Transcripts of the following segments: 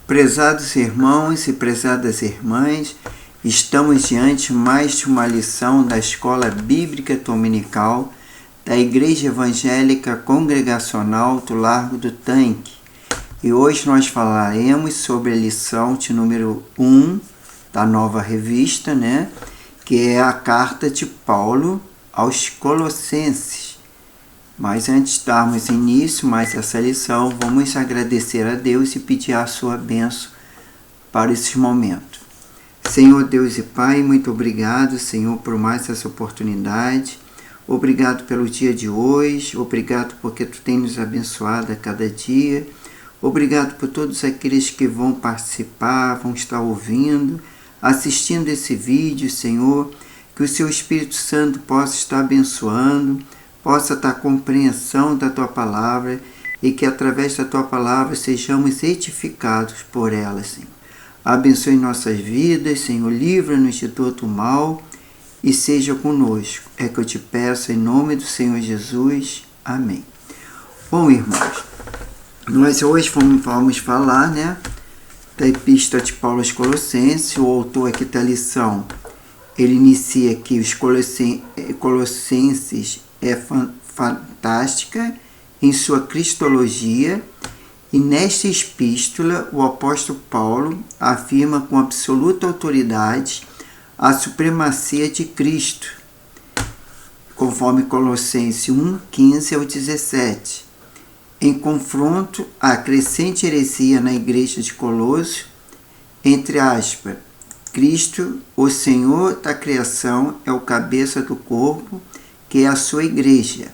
Prezados irmãos e prezadas irmãs, estamos diante mais de uma lição da Escola Bíblica Dominical da Igreja Evangélica Congregacional do Largo do Tanque. E hoje nós falaremos sobre a lição de número 1 da nova revista, que é a carta de Paulo aos Colossenses. Mas antes de darmos início a essa lição, vamos agradecer a Deus e pedir a sua bênção para esse momento. Senhor Deus e Pai, muito obrigado, Senhor, por mais essa oportunidade. Obrigado pelo dia de hoje, obrigado porque Tu tens nos abençoado a cada dia. Obrigado por todos aqueles que vão participar, vão estar ouvindo, assistindo esse vídeo, Senhor, que o Seu Espírito Santo possa estar abençoando, possa estar compreensão da Tua Palavra e que através da Tua Palavra sejamos edificados por ela, Senhor. Abençoe nossas vidas, Senhor, livra-nos de todo o mal e seja conosco. É que eu te peço em nome do Senhor Jesus. Amém. Bom, irmãos, nós hoje vamos falar, da Epístola de Paulo aos Colossenses. O autor aqui da lição, ele inicia aqui os Colossenses é fantástica em sua cristologia, e nesta epístola o apóstolo Paulo afirma com absoluta autoridade a supremacia de Cristo, conforme Colossenses 1, 15 ao 17, em confronto à crescente heresia na igreja de Colosso, entre aspas, Cristo, o Senhor da criação, é o cabeça do corpo, que é a sua igreja,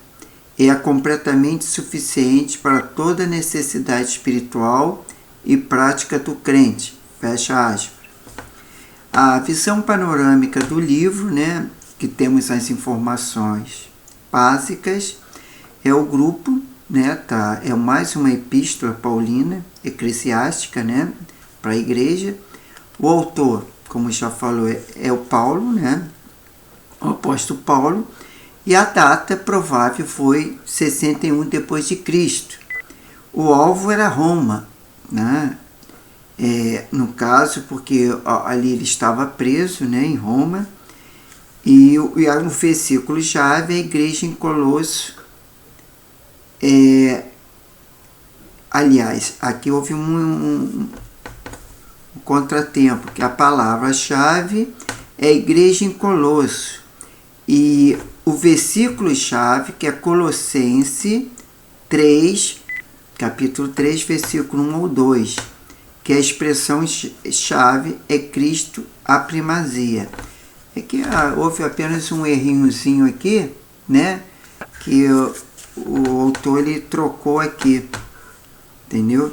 é completamente suficiente para toda necessidade espiritual e prática do crente. Fecha aspas. A visão panorâmica do livro, que temos as informações básicas, é o grupo, é mais uma epístola paulina, eclesiástica, para a igreja. O autor, como já falou, é o Paulo, o apóstolo Paulo, e a data provável foi 61 depois de Cristo. O alvo era Roma, no caso, porque ali ele estava preso, em Roma, e no versículo-chave, a igreja em Colosso. Aliás, aqui houve um contratempo, que a palavra-chave é a igreja em Colosso, e o versículo-chave, que é Colossenses 3, capítulo 3, versículo 1 ao 2, que a expressão-chave é Cristo a primazia. É que houve apenas um errinhozinho aqui, que o autor ele trocou aqui, entendeu?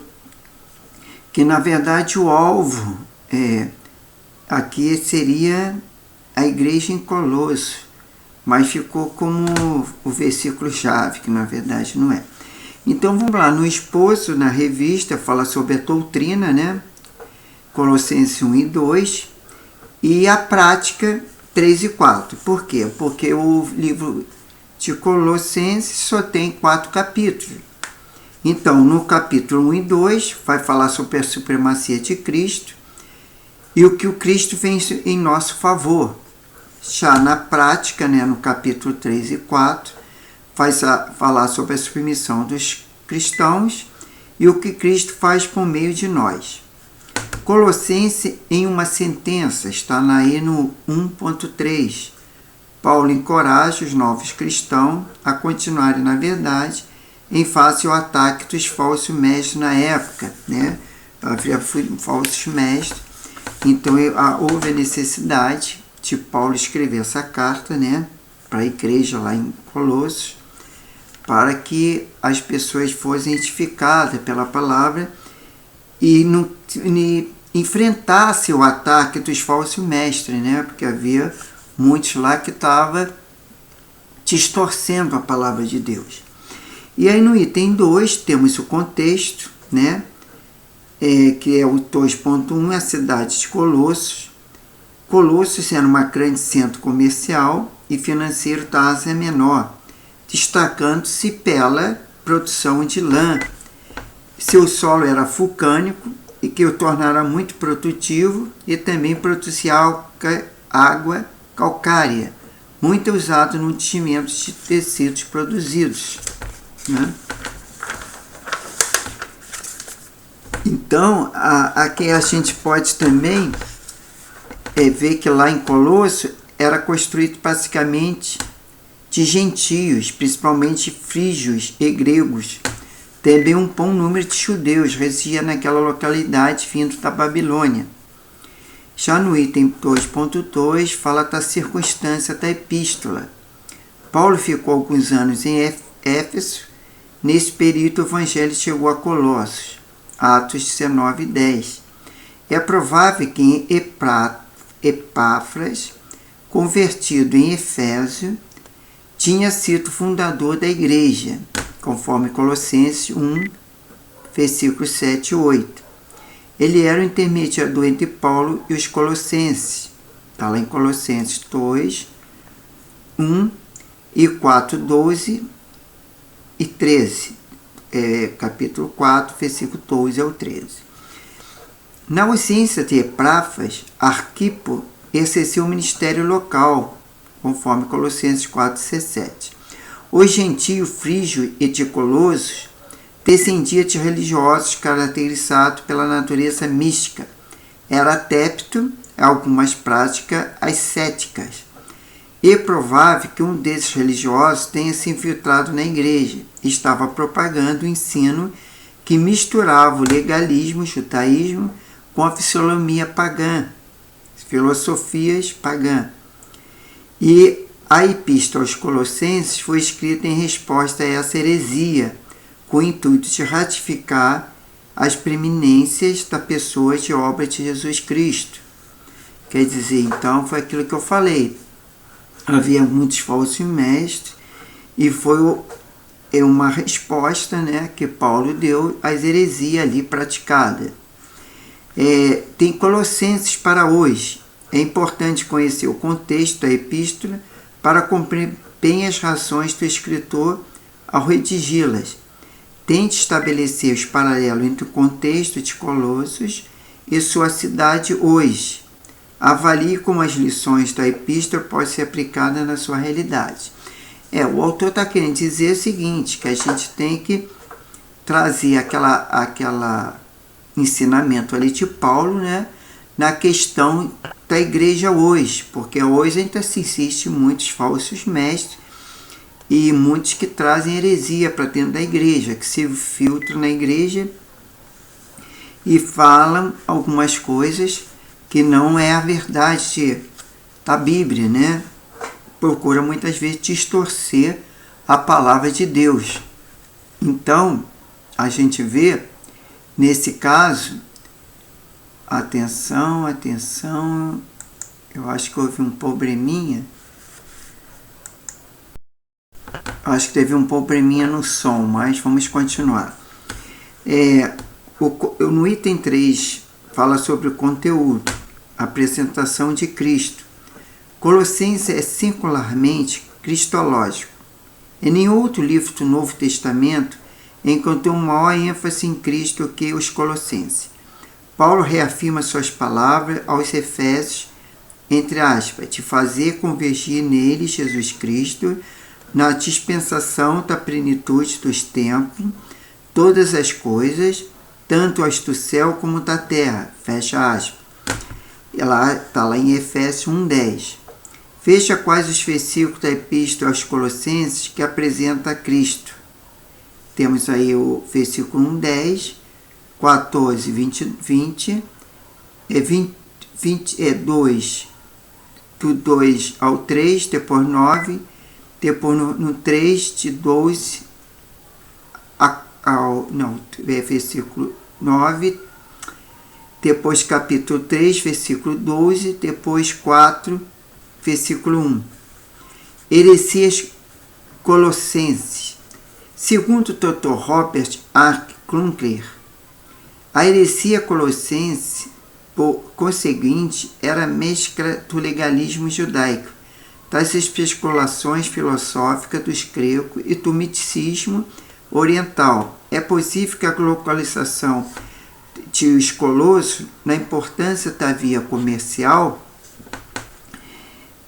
Que na verdade o alvo aqui seria a igreja em Colosso, mas ficou como o versículo-chave, que na verdade não é. Então vamos lá, no esboço, na revista, fala sobre a doutrina, Colossenses 1 e 2, e a prática 3 e 4. Por quê? Porque o livro de Colossenses só tem 4 capítulos. Então, no capítulo 1 e 2, vai falar sobre a supremacia de Cristo e o que o Cristo fez em nosso favor. Já na prática, no capítulo 3 e 4, vai falar sobre a submissão dos cristãos e o que Cristo faz por meio de nós. Colossenses em uma sentença, está aí no 1.3. Paulo encoraja os novos cristãos a continuarem na verdade em face ao ataque dos falsos mestres na época. Havia falsos mestres, então houve a necessidade de Paulo escrever essa carta, para a igreja lá em Colossos, para que as pessoas fossem edificadas pela palavra e não enfrentassem o ataque dos falsos mestres, porque havia muitos lá que estavam distorcendo a palavra de Deus. E aí no item 2 temos o contexto, que é o 2.1, a cidade de Colossos. Colossos era um grande centro comercial e financeiro da Ásia Menor, destacando-se pela produção de lã. Seu solo era vulcânico e que o tornará muito produtivo, e também produzir água calcária, muito usado no enchimento de tecidos produzidos, né? Então, aqui a gente pode também ver que lá em Colosso era construído basicamente de gentios, principalmente frígios e gregos. Também um bom número de judeus residia naquela localidade vindo da Babilônia. Já no item 2.2 fala da circunstância da epístola. Paulo ficou alguns anos em Éfeso. Nesse período o evangelho chegou a Colossos, Atos 19 e 10. É provável que Epáfras, convertido em Efésio, tinha sido fundador da igreja, conforme Colossenses 1, versículos 7 e 8. Ele era o intermediador entre Paulo e os colossenses. Está lá em Colossenses 2, 1 e 4, 12 e 13. Capítulo 4, versículo 12 ao 13. Na ausência de Epáfras, Arquipo exerceu o ministério local, conforme Colossenses 4,17. O gentio frígio e de Colossos descendia de religiosos caracterizados pela natureza mística. Era adepto a algumas práticas ascéticas. É provável que um desses religiosos tenha se infiltrado na igreja e estava propagando o ensino que misturava o legalismo, o judaísmo, com a filosofia pagã, filosofias pagãs. E a epístola aos Colossenses foi escrita em resposta a essa heresia, com o intuito de ratificar as preeminências da pessoa e obra de Jesus Cristo. Quer dizer, então, foi aquilo que eu falei. Havia muitos falsos mestres e foi uma resposta, né, que Paulo deu às heresias ali praticadas. Tem Colossenses para hoje. É importante conhecer o contexto da epístola para compreender bem as razões do escritor ao redigi-las. Tente estabelecer os paralelos entre o contexto de Colossos e sua cidade hoje. Avalie como as lições da epístola podem ser aplicadas na sua realidade. O autor está querendo dizer o seguinte, que a gente tem que trazer aquela ensinamento ali de Paulo, né, na questão da igreja hoje, porque hoje ainda se insiste muitos falsos mestres e muitos que trazem heresia para dentro da igreja, que se filtram na igreja e falam algumas coisas que não é a verdade da Bíblia, né? Procura muitas vezes distorcer a palavra de Deus. Então, a gente vê, nesse caso, atenção, eu acho que houve um probleminha. Acho que teve um probleminha no som, mas vamos continuar. No item 3, fala sobre o conteúdo, a apresentação de Cristo. Colossenses é singularmente cristológico. Em nenhum outro livro do Novo Testamento encontrou maior ênfase em Cristo que os Colossenses. Paulo reafirma suas palavras aos Efésios, entre aspas, de fazer convergir nele Jesus Cristo, na dispensação da plenitude dos tempos, todas as coisas, tanto as do céu como da terra, fecha aspas. Está lá em Efésios 1,10. Veja quais os versículos da Epístola aos Colossenses que apresenta Cristo. Temos aí o versículo 1,10, 14, 20, 2, do 2 ao 3, depois 9, depois no 3, de 12 versículo 9, depois capítulo 3, versículo 12, depois 4, versículo 1. Heresias colossenses. Segundo o Dr. Robert Ark Klunkler, a heresia colossense, por conseguinte, era mescla do legalismo judaico, das especulações filosóficas dos gregos e do misticismo oriental. É possível que a localização Tios Colosso, na importância da via comercial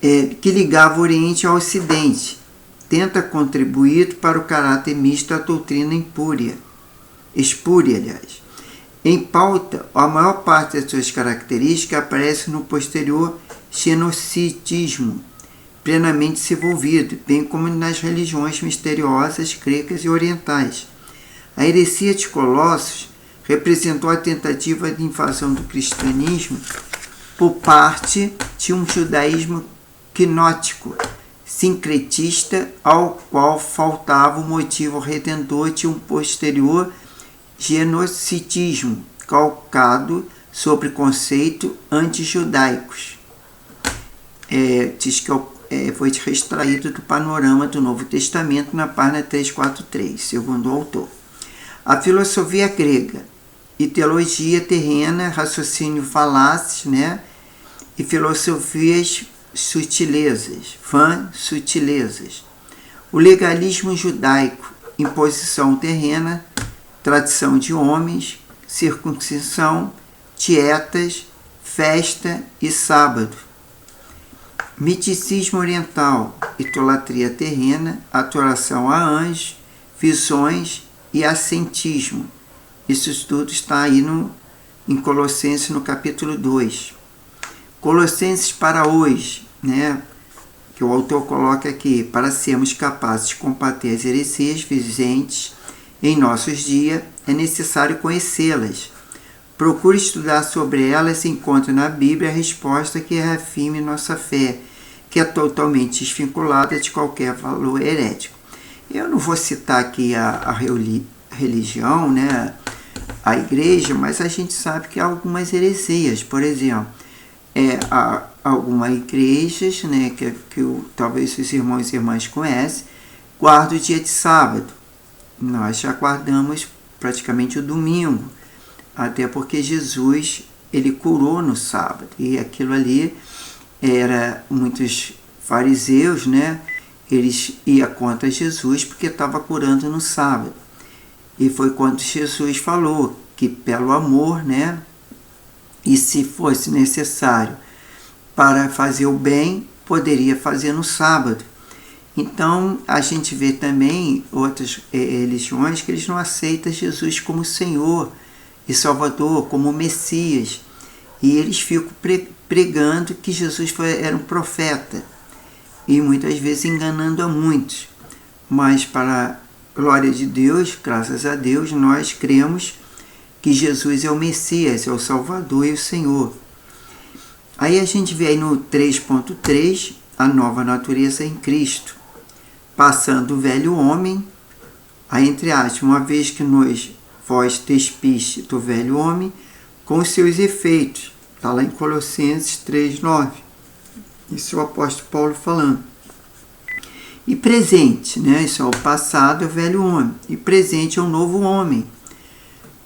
que ligava o Oriente ao Ocidente, tenta contribuir para o caráter misto da doutrina espúria, aliás. Em pauta, a maior parte das suas características aparece no posterior xenocismo, plenamente desenvolvido, bem como nas religiões misteriosas gregas e orientais. A heresia de Colossos representou a tentativa de invasão do cristianismo por parte de um judaísmo gnóstico, sincretista, ao qual faltava o motivo redentor de um posterior genocitismo, calcado sobre conceitos antijudaicos. Diz que foi extraído do panorama do Novo Testamento na página 343, segundo o autor. A filosofia grega e teologia terrena, raciocínio falazes, e filosofias sutilezas, sutilezas. O legalismo judaico, imposição terrena, tradição de homens, circuncisão, dietas, festa e sábado. Misticismo oriental, idolatria terrena, adoração a anjos, visões e ascetismo. Isso tudo está aí em Colossenses, no capítulo 2. Colossenses para hoje, que o autor coloca aqui, para sermos capazes de combater as heresias vigentes em nossos dias, é necessário conhecê-las. Procure estudar sobre elas e encontre na Bíblia a resposta que reafirme nossa fé, que é totalmente desvinculada de qualquer valor herético. Eu não vou citar aqui a religião, a igreja, mas a gente sabe que há algumas heresias. Por exemplo, há algumas igrejas, talvez os irmãos e irmãs conhecem, guardam o dia de sábado. Nós já guardamos praticamente o domingo, até porque Jesus, ele curou no sábado, e aquilo ali era muitos fariseus, eles iam contra Jesus porque estava curando no sábado. E foi quando Jesus falou que pelo amor, e se fosse necessário para fazer o bem, poderia fazer no sábado. Então, a gente vê também outras religiões que eles não aceitam Jesus como Senhor e Salvador, como Messias. E eles ficam pregando que Jesus era um profeta. E muitas vezes enganando a muitos. Mas para a glória de Deus, graças a Deus, nós cremos que Jesus é o Messias, é o Salvador e o Senhor. Aí a gente vê aí no 3.3, a nova natureza em Cristo. Passando o velho homem, aí entre aspas, uma vez que vós despiste do velho homem, com os seus efeitos. Está lá em Colossenses 3:9. Isso é o apóstolo Paulo falando. E presente, isso é o passado, é o velho homem. E presente é o novo homem.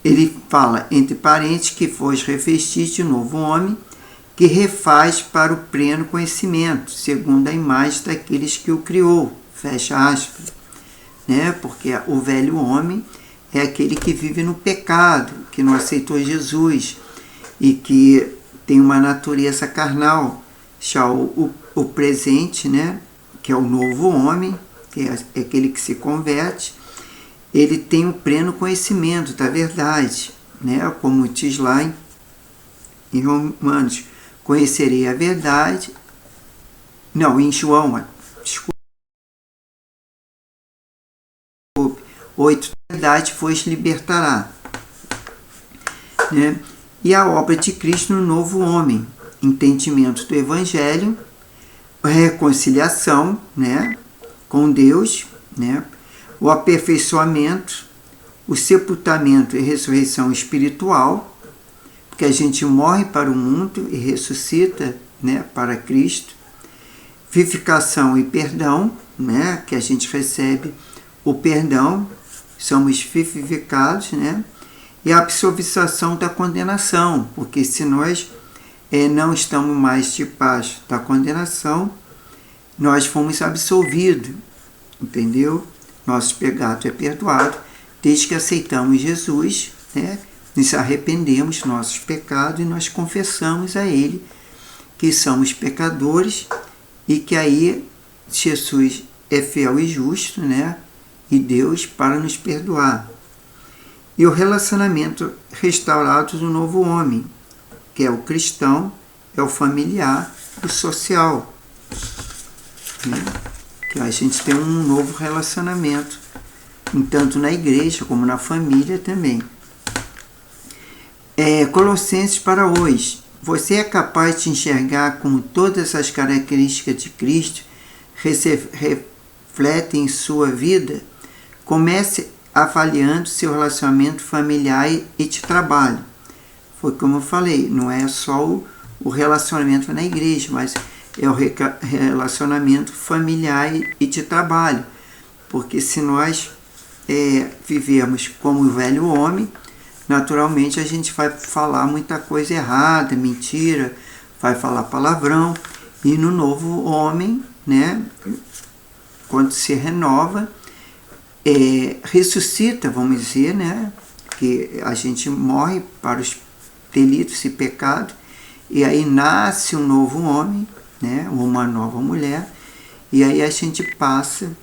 Ele fala, entre parênteses, que vós revestis de novo homem, que refaz para o pleno conhecimento, segundo a imagem daqueles que o criou. Fecha aspas. Porque o velho homem é aquele que vive no pecado, que não aceitou Jesus e que tem uma natureza carnal. Já o presente, que é o novo homem, que é aquele que se converte, ele tem o pleno conhecimento da verdade, como diz lá em Romanos, conhecerei a verdade, em João, desculpa, 8, a verdade vos libertará. E a obra de Cristo no novo homem, entendimento do Evangelho, reconciliação, com Deus, o aperfeiçoamento, o sepultamento e ressurreição espiritual, porque a gente morre para o mundo e ressuscita, para Cristo, vivificação e perdão, que a gente recebe o perdão, somos vivificados, e a absolvição da condenação, porque se nós não estamos mais debaixo da condenação, nós fomos absolvidos, entendeu? Nosso pecado é perdoado, desde que aceitamos Jesus, nos arrependemos dos nossos pecados e nós confessamos a Ele que somos pecadores e que aí Jesus é fiel e justo, né? E Deus para nos perdoar. E o relacionamento restaurado do novo homem, que é o cristão, é o familiar, o social. Né? Que a gente tem um novo relacionamento, tanto na igreja como na família também. Colossenses para hoje. Você é capaz de enxergar como todas as características de Cristo refletem em sua vida? Comece avaliando seu relacionamento familiar e de trabalho. Foi como eu falei, não é só o relacionamento na igreja, mas é o relacionamento familiar e de trabalho. Porque se nós vivemos como o velho homem, naturalmente a gente vai falar muita coisa errada, mentira, vai falar palavrão. E no novo homem, né, quando se renova, ressuscita, vamos dizer, né, que a gente morre para os delitos e pecados, e aí nasce um novo homem, né, uma nova mulher, e aí a gente passa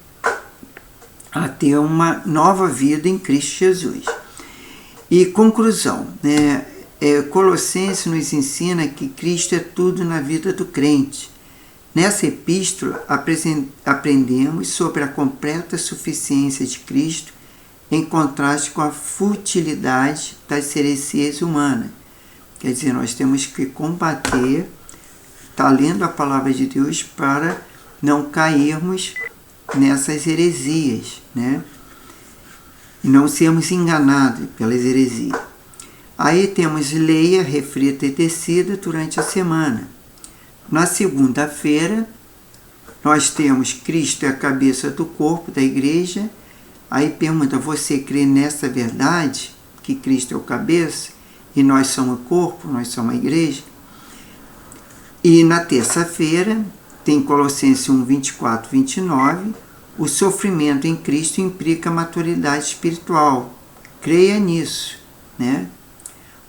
a ter uma nova vida em Cristo Jesus. E conclusão, né, Colossenses nos ensina que Cristo é tudo na vida do crente. Nessa epístola aprendemos sobre a completa suficiência de Cristo em contraste com a futilidade das heresias humanas. Quer dizer, nós temos que combater, estar lendo a palavra de Deus para não cairmos nessas heresias, né? E não sermos enganados pelas heresias. Aí temos leia, reflita e decida durante a semana. Na segunda-feira, nós temos Cristo é a cabeça do corpo da igreja. Aí pergunta, você crê nessa verdade, que Cristo é o cabeça, e nós somos o corpo, nós somos a igreja? E na terça-feira, tem Colossenses 1, 24, 29, o sofrimento em Cristo implica maturidade espiritual. Creia nisso, né?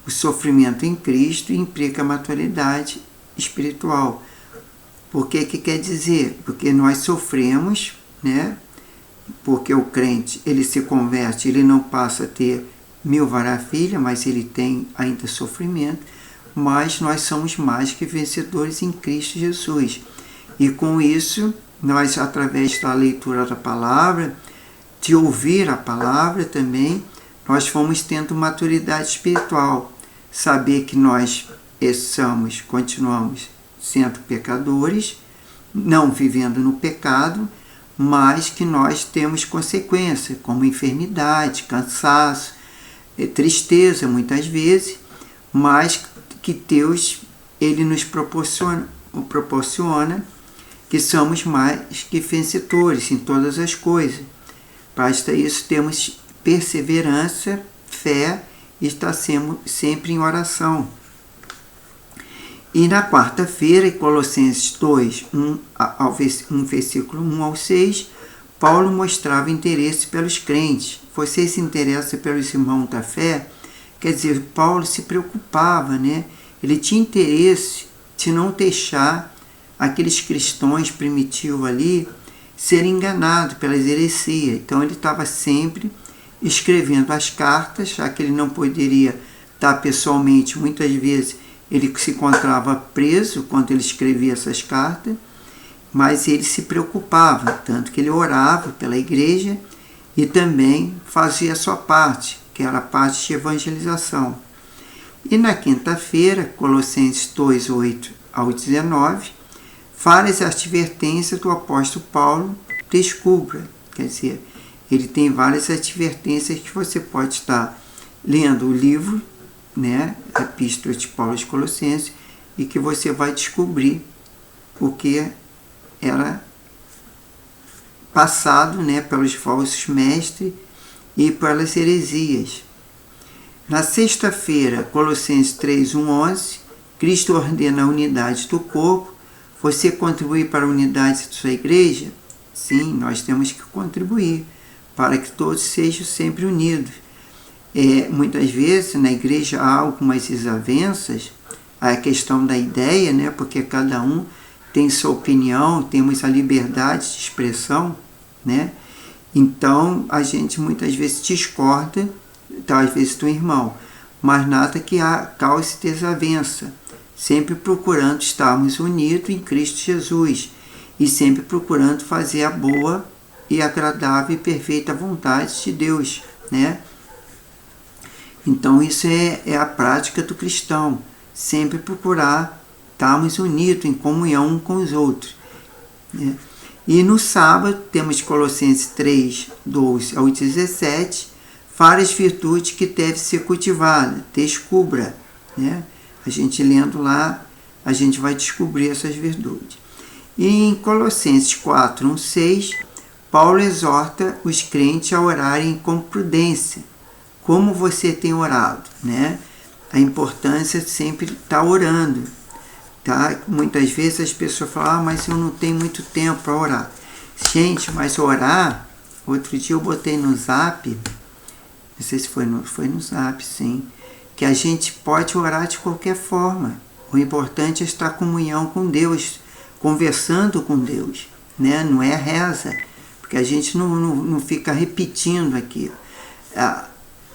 O sofrimento em Cristo implica maturidade espiritual. Por que quer dizer? Porque nós sofremos, né? Porque o crente, ele se converte, ele não passa a ter 1000 maravilhas, mas ele tem ainda sofrimento, mas nós somos mais que vencedores em Cristo Jesus. E com isso, nós, através da leitura da palavra, de ouvir a palavra também, nós fomos tendo maturidade espiritual. Saber que nós continuamos sendo pecadores, não vivendo no pecado, mas que nós temos consequências, como enfermidade, cansaço, tristeza muitas vezes, mas que Deus ele nos proporciona que somos mais que vencedores em todas as coisas. Para isso temos perseverança, fé e estar sempre em oração. E na quarta-feira, em Colossenses 2, 1 versículo 1 ao 6, Paulo mostrava interesse pelos crentes. Você se interessa pelos irmãos da fé? Quer dizer, Paulo se preocupava, né? Ele tinha interesse de não deixar aqueles cristãos primitivos ali serem enganados pelas heresias. Então ele estava sempre escrevendo as cartas, já que ele não poderia estar pessoalmente. Muitas vezes ele se encontrava preso quando ele escrevia essas cartas, mas ele se preocupava, tanto que ele orava pela igreja e também fazia a sua parte, que era a parte de evangelização. E na quinta-feira, Colossenses 2, 8 ao 19, várias advertências do apóstolo Paulo descubra. Quer dizer, ele tem várias advertências que você pode estar lendo o livro, né, a Epístola de Paulo aos Colossenses, e que você vai descobrir o que era passado, né, pelos falsos mestres e pelas heresias. Na sexta-feira, Colossenses 3, 1, 11, Cristo ordena a unidade do corpo. Você contribui para a unidade da sua igreja? Sim, nós temos que contribuir para que todos sejam sempre unidos. Muitas vezes na igreja há algumas desavenças, a questão da ideia, né? Porque cada um tem sua opinião, temos a liberdade de expressão, né? Então a gente muitas vezes discorda, às vezes do irmão, mas nada que cause desavença, sempre procurando estarmos unidos em Cristo Jesus e sempre procurando fazer a boa e agradável e perfeita vontade de Deus, né? Então isso é a prática do cristão, sempre procurar estarmos unidos em comunhão uns com os outros, né? E no sábado temos Colossenses 3, 12 ao 17, várias virtudes que devem ser cultivadas, descubra, né? A gente lendo lá, a gente vai descobrir essas virtudes. E em Colossenses 4, 1, 6, Paulo exorta os crentes a orarem com prudência. Como você tem orado, né? A importância de sempre estar orando, tá? Muitas vezes as pessoas falam, mas eu não tenho muito tempo para orar. Gente, mas orar, outro dia eu botei no Zap, não sei se foi no Zap, sim, que a gente pode orar de qualquer forma. O importante é estar em comunhão com Deus, conversando com Deus, né? Não é reza, porque a gente não fica repetindo aquilo.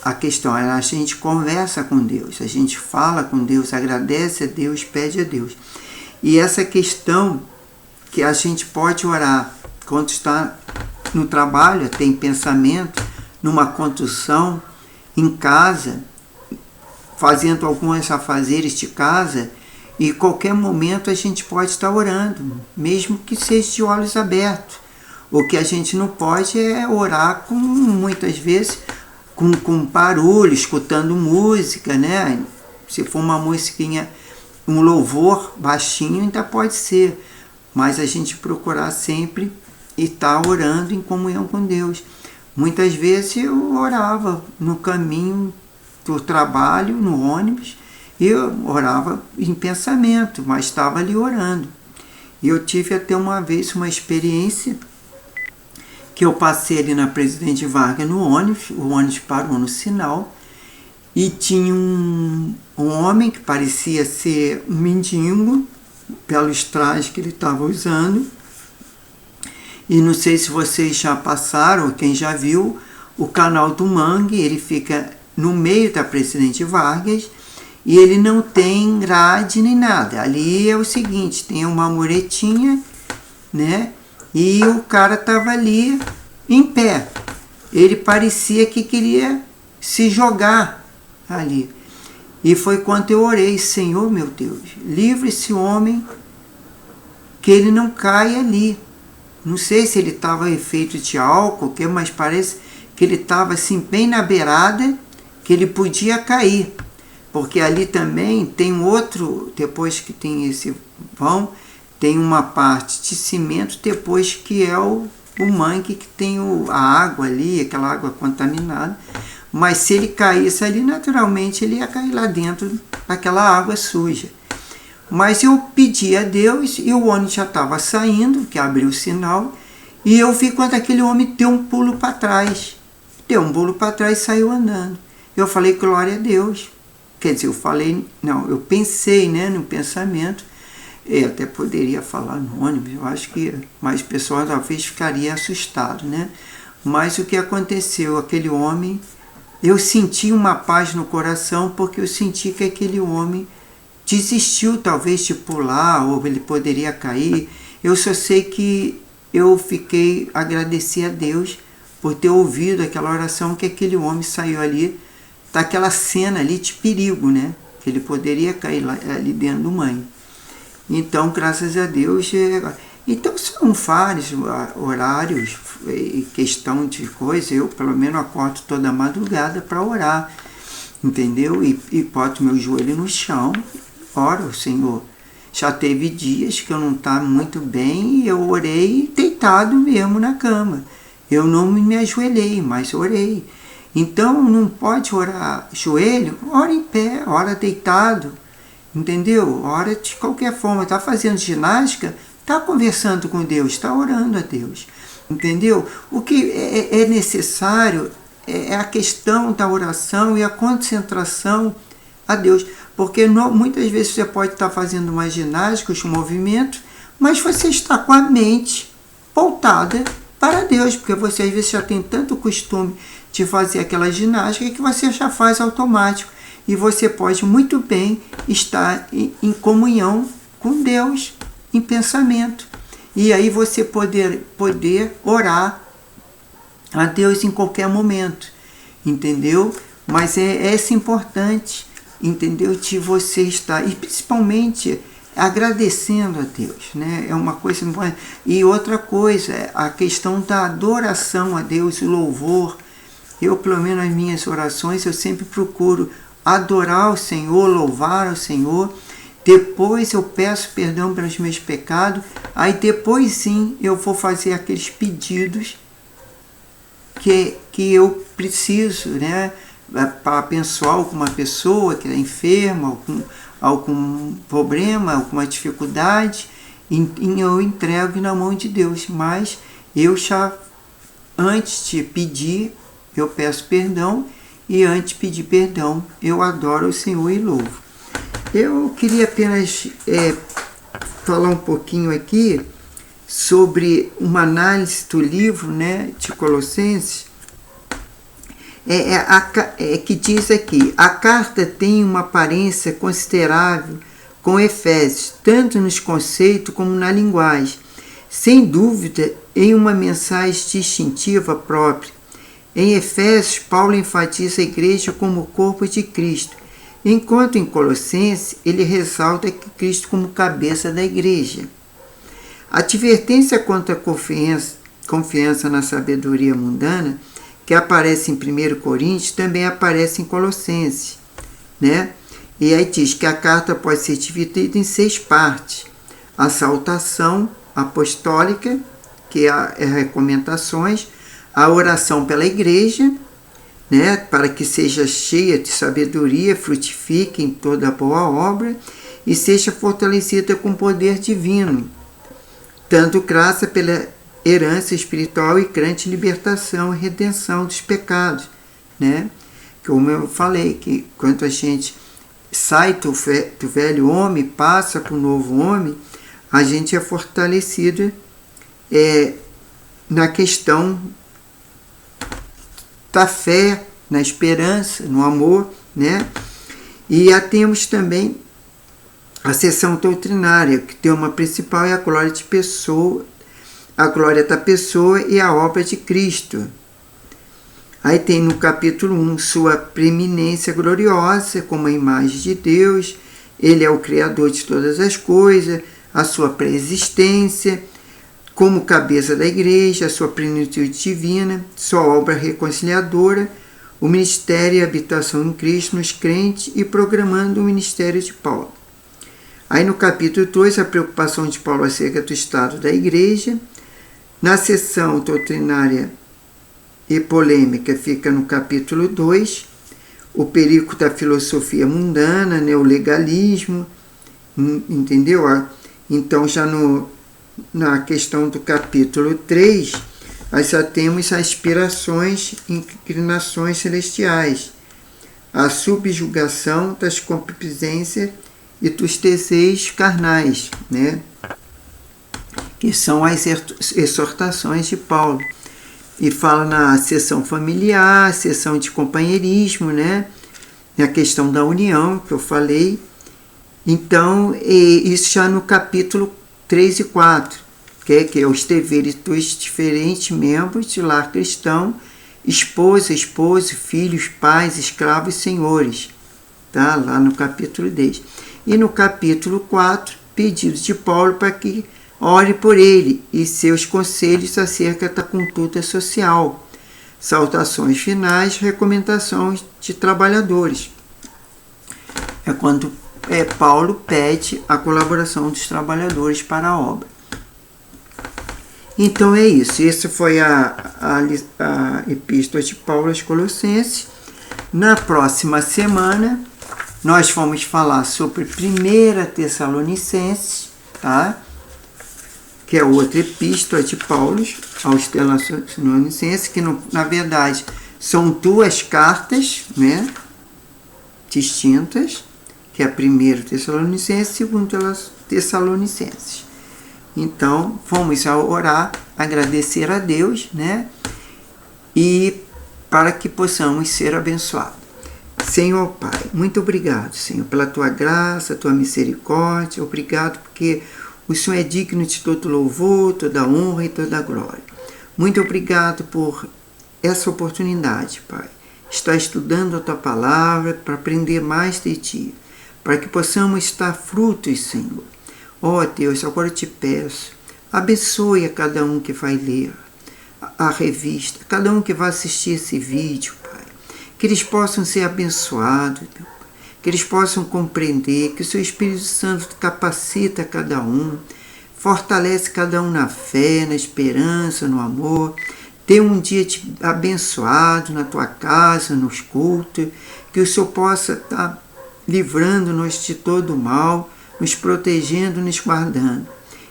A questão é a gente conversa com Deus, a gente fala com Deus, agradece a Deus, pede a Deus. E essa questão que a gente pode orar quando está no trabalho, tem pensamento, numa condução, em casa, fazendo alguns afazeres de casa, e qualquer momento a gente pode estar orando, mesmo que seja de olhos abertos. O que a gente não pode é orar com, muitas vezes, com barulho, escutando música, né? Se for uma musiquinha, um louvor baixinho, ainda pode ser. Mas a gente procurar sempre estar orando em comunhão com Deus. Muitas vezes eu orava no caminho do trabalho, no ônibus, e eu orava em pensamento, mas estava ali orando. E eu tive até uma vez uma experiência que eu passei ali na Presidente Vargas no ônibus, o ônibus parou no sinal, e tinha um homem que parecia ser um mendigo, pelos trajes que ele estava usando, e não sei se vocês já passaram, ou quem já viu, o canal do Mangue, ele fica no meio da Presidente Vargas, e ele não tem grade nem nada. Ali é o seguinte, tem uma muretinha, né? E o cara estava ali em pé. Ele parecia que queria se jogar ali. E foi quando eu orei, Senhor meu Deus, livre esse homem, que ele não caia ali. Não sei se ele estava efeito de álcool, mas parece que ele estava assim bem na beirada, que ele podia cair. Porque ali também tem outro, depois que tem esse vão, tem uma parte de cimento, depois que é o mangue, que tem a água ali, aquela água contaminada. Mas se ele caísse ali, naturalmente ele ia cair lá dentro daquela água suja. Mas eu pedi a Deus, e o ônibus já estava saindo, que abriu o sinal, e eu vi quando aquele homem deu um pulo para trás. Deu um pulo para trás e saiu andando. Eu falei, glória a Deus. Quer dizer, eu pensei, né, no pensamento, eu até poderia falar no ônibus, eu acho que mais pessoas talvez ficaria assustado, né? Mas o que aconteceu? Aquele homem, eu senti uma paz no coração, porque eu senti que aquele homem desistiu talvez de pular, ou ele poderia cair. Eu só sei que eu agradeci a Deus por ter ouvido aquela oração, que aquele homem saiu ali, daquela cena ali de perigo, né? Que ele poderia cair ali dentro do mangue. Então, graças a Deus, então são vários horários, questão de coisa, eu pelo menos acordo toda madrugada para orar, entendeu? E boto meu joelho no chão, oro, Senhor. Já teve dias que eu não estava muito bem e eu orei deitado mesmo na cama. Eu não me ajoelhei, mas orei. Então não pode orar joelho, ora em pé, ora deitado, entendeu? Ora de qualquer forma, está fazendo ginástica, está conversando com Deus, está orando a Deus, entendeu? O que é necessário é a questão da oração e a concentração a Deus. Porque muitas vezes você pode estar fazendo uma ginástica, os movimentos, mas você está com a mente voltada para Deus, porque você às vezes já tem tanto costume de fazer aquela ginástica que você já faz automático. E você pode muito bem estar em comunhão com Deus, em pensamento. E aí você poder orar a Deus em qualquer momento, entendeu? Mas é importante, entendeu? De você estar, e principalmente agradecendo a Deus, né? É uma coisa importante. E outra coisa, a questão da adoração a Deus, o louvor. Eu, pelo menos nas minhas orações, eu sempre procuro adorar o Senhor, louvar o Senhor. Depois eu peço perdão pelos meus pecados. Aí depois sim eu vou fazer aqueles pedidos que eu preciso, né? Para abençoar alguma pessoa que é enferma, algum problema, alguma dificuldade, eu entrego na mão de Deus. Mas eu já, antes de pedir, eu peço perdão, e antes de pedir perdão, eu adoro o Senhor e louvo. Eu queria apenas falar um pouquinho aqui sobre uma análise do livro, né, de Colossenses, que diz aqui: a carta tem uma aparência considerável com Efésios, tanto nos conceitos como na linguagem, sem dúvida em uma mensagem distintiva própria. Em Efésios, Paulo enfatiza a igreja como o corpo de Cristo, enquanto em Colossenses ele ressalta que Cristo como cabeça da igreja. A advertência quanto à confiança na sabedoria mundana, que aparece em 1 Coríntios, também aparece em Colossenses, né? E aí diz que a carta pode ser dividida em 6 partes: a exaltação apostólica, que é recomendações, a oração pela igreja, né, para que seja cheia de sabedoria, frutifique em toda boa obra e seja fortalecida com poder divino, dando graça pela herança espiritual e crente libertação e redenção dos pecados, né? Como eu falei, que quando a gente sai do velho homem, passa para o novo homem, a gente é fortalecido na questão da fé, na esperança, no amor, né? E temos também a seção doutrinária, que tem uma principal é a glória de pessoa, a glória da pessoa e a obra de Cristo. Aí tem no capítulo 1 sua preeminência gloriosa como a imagem de Deus, ele é o Criador de todas as coisas, a sua preexistência, como cabeça da igreja, a sua plenitude divina, sua obra reconciliadora, o ministério e a habitação em Cristo nos crentes e programando o ministério de Paulo. Aí no capítulo 2, a preocupação de Paulo acerca do estado da igreja. Na seção doutrinária e polêmica fica no capítulo 2, o perigo da filosofia mundana, né, o legalismo, entendeu? Então já na questão do capítulo 3, nós já temos aspirações e inclinações celestiais, a subjugação das concupiscências e dos desejos carnais, né? Que são as exortações de Paulo. E fala na seção familiar, seção de companheirismo, né? A questão da união, que eu falei. Então, isso já no capítulo 3 e 4, que é os deveres dos diferentes membros de lar cristão, esposa, esposo, filhos, pais, escravos e senhores, tá? Lá no capítulo 10. E no capítulo 4, pedidos de Paulo para que ore por ele e seus conselhos acerca da conduta social, saudações finais, recomendações de trabalhadores. É quando Paulo pede a colaboração dos trabalhadores para a obra. Então é isso. Essa foi a epístola de Paulo aos Colossenses. Na próxima semana, nós vamos falar sobre 1 Tessalonicenses, tá? Que é outra epístola de Paulo aos Tessalonicenses, que na verdade São duas cartas, né, distintas, que é a 1 Tessalonicenses e 2 Tessalonicenses. Então, vamos orar, agradecer a Deus, né, e para que possamos ser abençoados. Senhor Pai, muito obrigado, Senhor, pela Tua graça, Tua misericórdia. Obrigado porque o Senhor é digno de todo louvor, toda honra e toda glória. Muito obrigado por essa oportunidade, Pai. Estar estudando a Tua palavra para aprender mais de Ti, para que possamos estar frutos, Senhor. Ó Deus, agora eu te peço, abençoe a cada um que vai ler a revista, cada um que vai assistir esse vídeo, Pai. Que eles possam ser abençoados, meu Pai. Que eles possam compreender, que o Seu Espírito Santo capacita cada um, fortalece cada um na fé, na esperança, no amor. Dê um dia abençoado na Tua casa, nos cultos, que o Senhor possa estar livrando-nos de todo o mal, nos protegendo, nos guardando.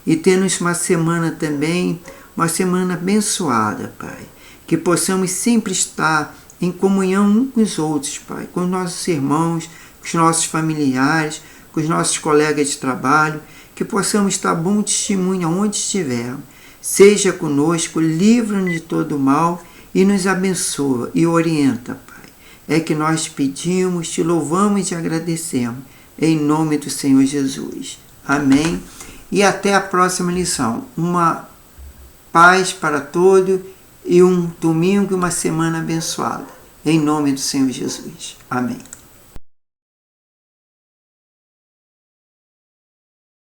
E tendo uma semana também, uma semana abençoada, Pai. Que possamos sempre estar em comunhão uns com os outros, Pai. Com os nossos irmãos, com os nossos familiares, com os nossos colegas de trabalho. Que possamos estar bom testemunho aonde estivermos. Seja conosco, livra-nos de todo o mal e nos abençoa e orienta, Pai. É que nós te pedimos, te louvamos e te agradecemos. Em nome do Senhor Jesus. Amém. E até a próxima lição. Uma paz para todos e um domingo e uma semana abençoada. Em nome do Senhor Jesus. Amém.